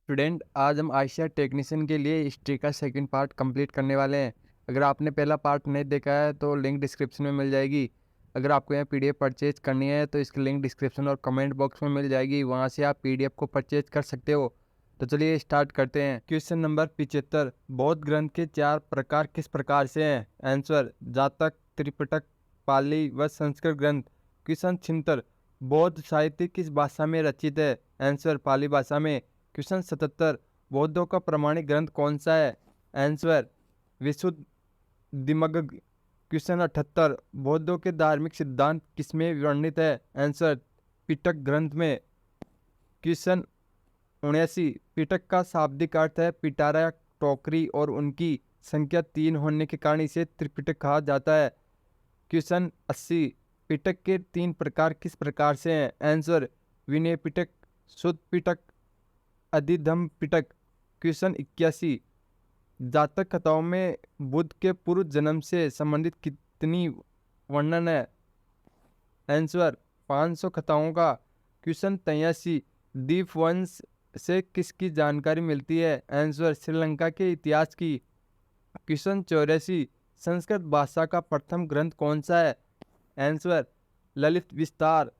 Student, आज हम Asia technician के लिए हिस्ट्री का सेकंड पार्ट कंप्लीट करने वाले हैं। अगर आपने पहला पार्ट नहीं देखा है तो लिंक डिस्क्रिप्शन में मिल जाएगी। अगर आपको यहाँ पीडीएफ परचेज करनी है तो इसकी लिंक डिस्क्रिप्शन और कमेंट बॉक्स में मिल जाएगी, वहाँ से आप पीडीएफ को परचेज कर सकते हो। तो चलिए स्टार्ट करते हैं। क्वेश्चन नंबर 75, बौद्ध ग्रंथ के चार प्रकार किस प्रकार से हैं? आंसर: जातक, त्रिपिटक, पाली व संस्कृत ग्रंथ। क्वेश्चन 76, बौद्ध साहित्य किस भाषा में रचित है? आंसर: पाली भाषा में। क्वेश्चन 77, बौद्धों का प्रमाणिक ग्रंथ कौन सा है? आंसर: विशुद्ध दिमग्ग। क्वेश्चन 78, बौद्धों के धार्मिक सिद्धांत किसमें वर्णित है? आंसर: पिटक ग्रंथ में। क्वेश्चन 79, पिटक का शाब्दिक अर्थ है पिटारा टोकरी और उनकी संख्या 3 होने के कारण इसे त्रिपिटक कहा जाता है। क्वेश्चन 80, पिटक के 3 प्रकार किस प्रकार से हैं? आंसर: विनय पिटक, शुद्ध पिटक, अधिधम्म पिटक। क्वेश्चन 81, जातक कथाओं में बुद्ध के पूर्व जन्म से संबंधित कितनी वर्णन है? आंसर: 500 कथाओं का। क्वेश्चन 83, दीपवंश से किसकी जानकारी मिलती है? आंसर: श्रीलंका के इतिहास की। क्वेश्चन 84, संस्कृत भाषा का प्रथम ग्रंथ कौन सा है? आंसर: ललित विस्तार।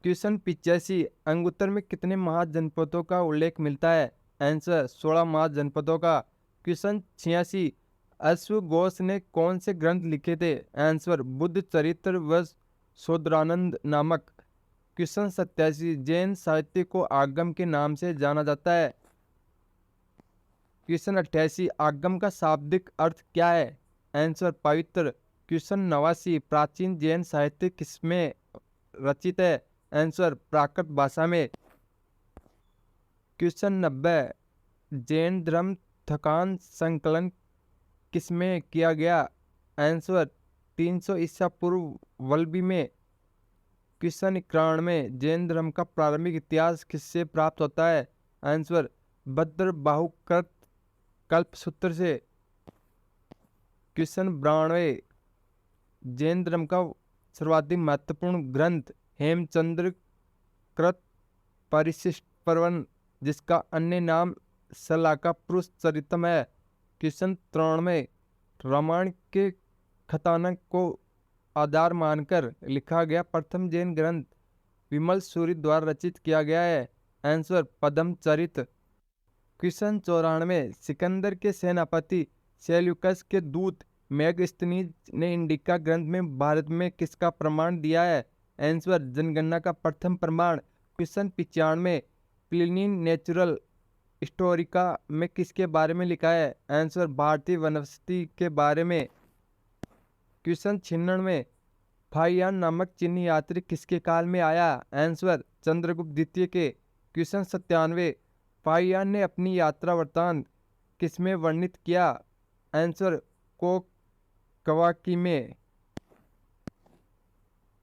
क्वेश्चन 85, अंगुत्तर में कितने महाजनपदों का उल्लेख मिलता है? आंसर: 16 महाजनपदों का। क्वेश्चन 86, अश्वघोष ने कौन से ग्रंथ लिखे थे? आंसर: बुद्ध चरित्र व शोधरानंद नामक। क्वेश्चन 87, जैन साहित्य को आगम के नाम से जाना जाता है। क्वेश्चन 88, आगम का शाब्दिक अर्थ क्या है? आंसर: पवित्र। क्वेश्चन 89, प्राचीन जैन साहित्य किसमें रचित है? आंसर: प्राकृत भाषा में। क्वेश्चन 90, जैन धर्म थकान संकलन किसमें किया गया? आंसर: 300 ईसा पूर्व वल्लभी में। क्वेश्चन 91 में, जैन धर्म का प्रारंभिक इतिहास किससे प्राप्त होता है? आंसर: भद्र बाहुकृत कल्पसूत्र से। क्वेश्चन 92, जैन धर्म का सर्वाधिक महत्वपूर्ण ग्रंथ हेमचंद्र कृत परिशिष्ट पर्वन, जिसका अन्य नाम सलाका पुरुष चरितम है। क्वेश्चन 93, रामायण के कथानक को आधार मानकर लिखा गया प्रथम जैन ग्रंथ विमल सूरि द्वारा रचित किया गया है। आंसर: पद्म चरित। क्वेश्चन 94, सिकंदर के सेनापति सेल्यूकस के दूत मेगस्थनीज ने इंडिका ग्रंथ में भारत में किसका प्रमाण दिया है? आंसर: जनगणना का प्रथम प्रमाण। क्वेश्चन 95, प्लिनी नेचुरल हिस्टोरिका में किसके बारे में लिखा है? आंसर: भारतीय वनस्पति के बारे में। क्वेश्चन 96, फाहियान नामक चीनी यात्री किसके काल में आया? आंसर: चंद्रगुप्त द्वितीय के। क्वेश्चन 97, फाहियान ने अपनी यात्रा वृत्तांत किसमें वर्णित किया? आंसर: को कवाकी में।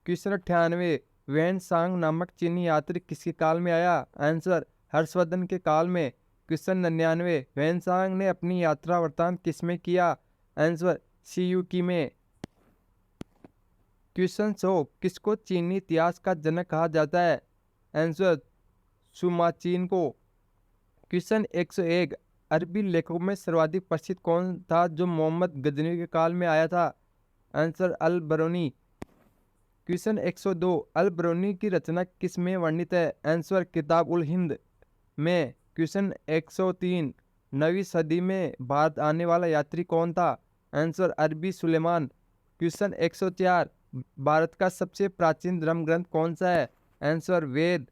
क्वेश्चन 98, वैन सांग नामक चीनी यात्री किसके काल में आया? आंसर: हर्षवर्धन के काल में। क्वेश्चन 99, वैन सांग ने अपनी यात्रा वृत्तांत किसमें किया? आंसर: सियुकी में। क्वेश्चन 100, किसको चीनी इतिहास का जनक कहा जाता है? आंसर: सुमाचीन को। क्वेश्चन 101, अरबी लेखकों में सर्वाधिक प्रसिद्ध कौन था जो मोहम्मद गजनवी के काल में आया था? आंसर: अल बरूनी। क्वेश्चन 102, अल बरूनी की रचना किस में वर्णित है? आंसर: किताब उल हिंद में। क्वेश्चन 103, 9वीं सदी में भारत आने वाला यात्री कौन था? आंसर: अरबी सुलेमान। क्वेश्चन 104, भारत का सबसे प्राचीन धर्म ग्रंथ कौन सा है? आंसर: वेद।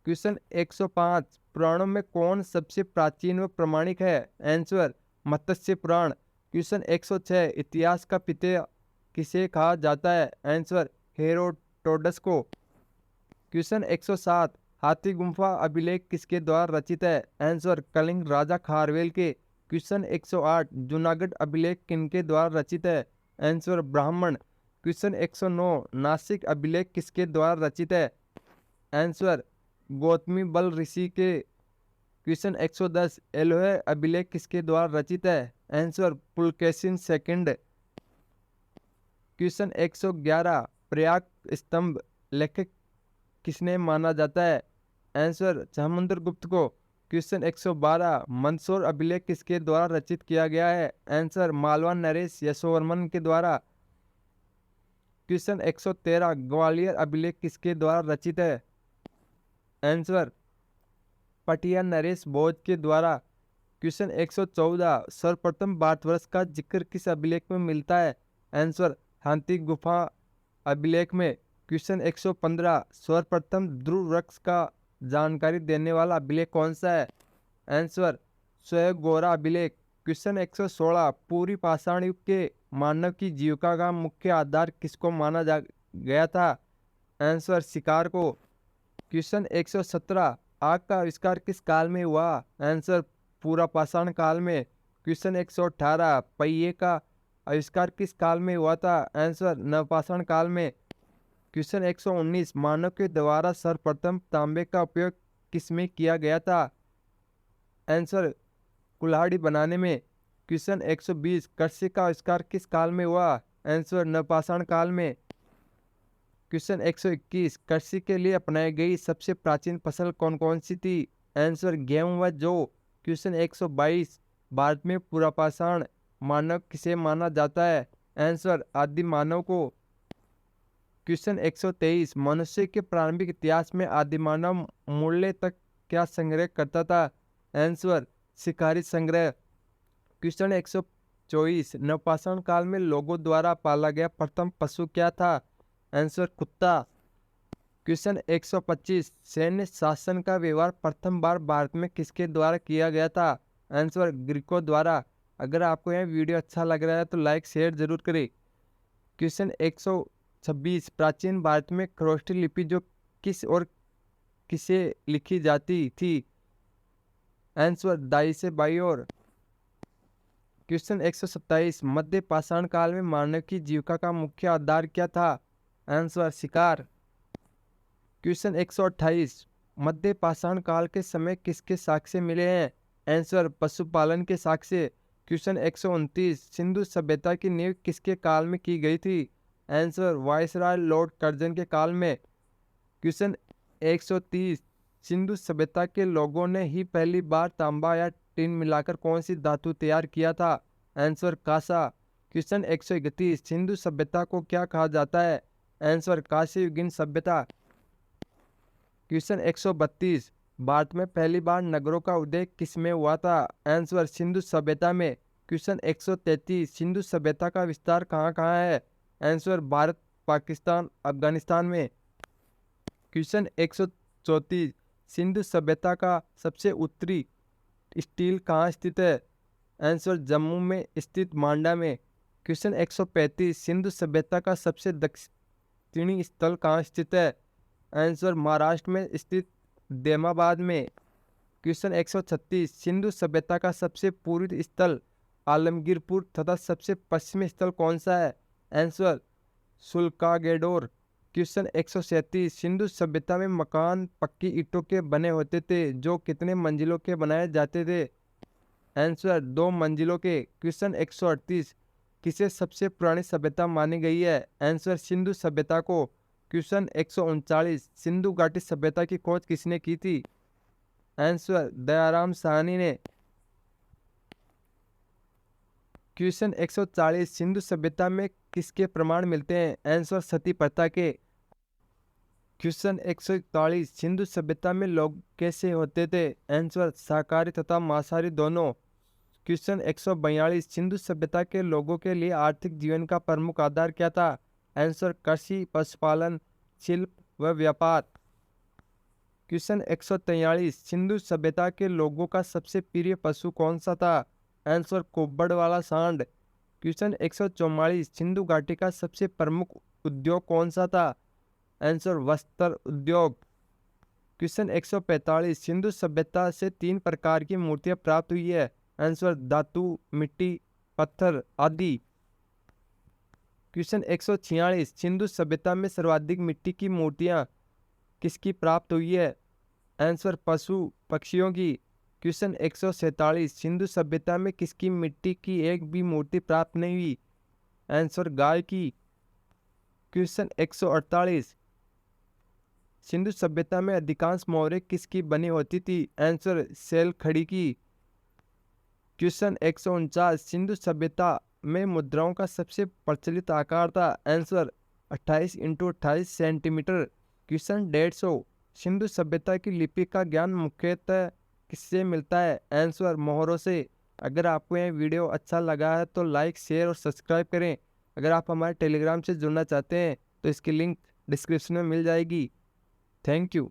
क्वेश्चन 105, पुराणों में कौन सबसे प्राचीन व प्रमाणिक है? आंसर: मत्स्य पुराण। क्वेश्चन 106, इतिहास का पिता किसे कहा जाता है? आंसर: हेरोडोटस को। क्वेश्चन 107, हाथी गुम्फा अभिलेख किसके द्वारा रचित है? आंसर: कलिंग राजा खारवेल के। क्वेश्चन 108, जूनागढ़ अभिलेख किनके द्वारा रचित है? आंसर: ब्राह्मण। क्वेश्चन 109, नासिक अभिलेख किसके द्वारा रचित है? आंसर: गौतमी बल ऋषि के। क्वेश्चन 110, एलोहे अभिलेख किसके द्वारा रचित है? Answer: Pulakeshin second. Question 111, Prayag स्तंभ लेखक किसने माना जाता है? आंसर: समुद्रगुप्त को। क्वेश्चन 112 मंदसौर अभिलेख किसके द्वारा रचित किया गया है? आंसर मालवा नरेश यशोवर्मन के द्वारा। क्वेश्चन 113 ग्वालियर अभिलेख किसके द्वारा रचित है? आंसर पटिया नरेश भोज के द्वारा। क्वेश्चन 114 सर्वप्रथम भारतवर्ष का जिक्र किस अभिलेख में मिलता है? आंसर हाथी गुफा अभिलेख में। क्वेश्चन 115 सर्वप्रथम ध्रुव वृक्ष का जानकारी देने वाला अभिलेख कौन सा है? आंसर स्वयंगोरा अभिलेख। क्वेश्चन 116 पूर्वी पाषाण युग के मानव की जीविका का मुख्य आधार किसको माना गया था? आंसर शिकार को। क्वेश्चन 117 आग का आविष्कार किस काल में हुआ? आंसर पूरा पाषाण काल में। क्वेश्चन 118 पहिए का आविष्कार किस काल में हुआ था? आंसर नवपाषाण काल में। क्वेश्चन 119 मानव के द्वारा सर्वप्रथम तांबे का उपयोग किसमें किया गया था? आंसर कुल्हाड़ी बनाने में। क्वेश्चन 120 कृषि का आविष्कार किस काल में हुआ? आंसर नवपाषाण काल में। क्वेश्चन 121 कृषि के लिए अपनाई गई सबसे प्राचीन फसल कौन कौन सी थी? आंसर गेहूं व जौ। क्वेश्चन 122 भारत में पुरापाषाण मानव किसे माना जाता है? आंसर आदि मानव को। क्वेश्चन 123 मनुष्य के प्रारंभिक इतिहास में आदिमानव मूल्य तक क्या संग्रह करता था? आंसर शिकारी संग्रह। क्वेश्चन 124 नवपाषाण काल में लोगों द्वारा पाला गया प्रथम पशु क्या था? आंसर कुत्ता। क्वेश्चन 125 सैन्य शासन का व्यवहार प्रथम बार भारत में किसके द्वारा किया गया था? आंसर ग्रीकों द्वारा। अगर आपको यह वीडियो अच्छा लग रहा है तो लाइक शेयर जरूर करें। क्वेश्चन 126 प्राचीन भारत में खरोष्ठी लिपि जो किस और किसे लिखी जाती थी? आंसर दाई से बाई और। क्वेश्चन 127 मध्य पाषाण काल में मानव की जीविका का मुख्य आधार क्या था? आंसर शिकार। क्वेश्चन 128 मध्य पाषाण काल के समय किसके साक्ष्य मिले हैं? आंसर पशुपालन के साक्ष्य। क्वेश्चन 129 सिंधु सभ्यता की नींव किसके काल में की गई थी? आंसर वायसराय लॉर्ड कर्जन के काल में। क्वेश्चन 130 सिंधु सभ्यता के लोगों ने ही पहली बार तांबा या टिन मिलाकर कौन सी धातु तैयार किया था? आंसर कांसा। क्वेश्चन 131 सिंधु सभ्यता को क्या कहा जाता है? आंसर कांस्य युगीन सभ्यता। क्वेश्चन 132 भारत में पहली बार नगरों का उदय किस में हुआ था? आंसर सिंधु सभ्यता में। क्वेश्चन 133 सिंधु सभ्यता का विस्तार कहाँ कहाँ है? आंसर भारत पाकिस्तान अफगानिस्तान में। क्वेश्चन 134 सिंधु सभ्यता का सबसे उत्तरी स्टील कहाँ स्थित है? आंसर जम्मू में स्थित मांडा में। क्वेश्चन 135 सिंधु सभ्यता का सबसे दक्षिणी स्थल कहाँ स्थित है? आंसर महाराष्ट्र में स्थित देमाबाद में। क्वेश्चन 136 सिंधु सभ्यता का सबसे पूर्वी स्थल आलमगीरपुर तथा सबसे पश्चिमी स्थल कौन सा है? आंसर सुल्कागेडोर। क्वेश्चन 137 सिंधु सभ्यता में मकान पक्की ईंटों के बने होते थे जो कितने मंजिलों के बनाए जाते थे? आंसर 2 मंजिलों के। क्वेश्चन 138 किसे सबसे पुरानी सभ्यता मानी गई है? आंसर सिंधु सभ्यता को। क्वेश्चन 139 सिंधु घाटी सभ्यता की खोज किसने की थी? आंसर दयाराम साहनी ने। क्वेश्चन 140 सिंधु सभ्यता में किसके प्रमाण मिलते हैं? आंसर सती प्रथा के। क्वेश्चन 141 सिंधु सभ्यता में लोग कैसे होते थे? आंसर शाकाहारी तथा मांसाहारी दोनों। क्वेश्चन 142 सिंधु सभ्यता के लोगों के लिए आर्थिक जीवन का प्रमुख आधार क्या था? आंसर कृषि पशुपालन शिल्प व व्यापार। क्वेश्चन 143 सिंधु सभ्यता के लोगों का सबसे प्रिय पशु कौन सा था? आंसर कुब्बड़ वाला सांड। क्वेश्चन 144 सिंधु घाटी का सबसे प्रमुख उद्योग कौन सा था? आंसर वस्त्र उद्योग। क्वेश्चन 145 सिंधु सभ्यता से 3 प्रकार की मूर्तियां प्राप्त हुई है। आंसर धातु मिट्टी पत्थर आदि। क्वेश्चन 146 सिंधु सभ्यता में सर्वाधिक मिट्टी की मूर्तियां किसकी प्राप्त हुई है? आंसर पशु पक्षियों की। क्वेश्चन 147 सिंधु सभ्यता में किसकी मिट्टी की एक भी मूर्ति प्राप्त नहीं हुई? आंसर गाय की। क्वेश्चन 148 सिंधु सभ्यता में अधिकांश मोहरें किसकी बनी होती थी? आंसर सेल खड़ी की। क्वेश्चन 149, सिंधु सभ्यता में मुद्राओं का सबसे प्रचलित आकार था? Answer 28x28 centimetre. Question 150, Sindhu सभ्यता की लिपि का ज्ञान मुख्यतः किससे मिलता है? आंसर मोहरों से। अगर आपको यह वीडियो अच्छा लगा है तो लाइक, शेयर और सब्सक्राइब करें। अगर आप हमारे टेलीग्राम से जुड़ना चाहते हैं तो इसकी लिंक डिस्क्रिप्शन में मिल जाएगी। Thank you.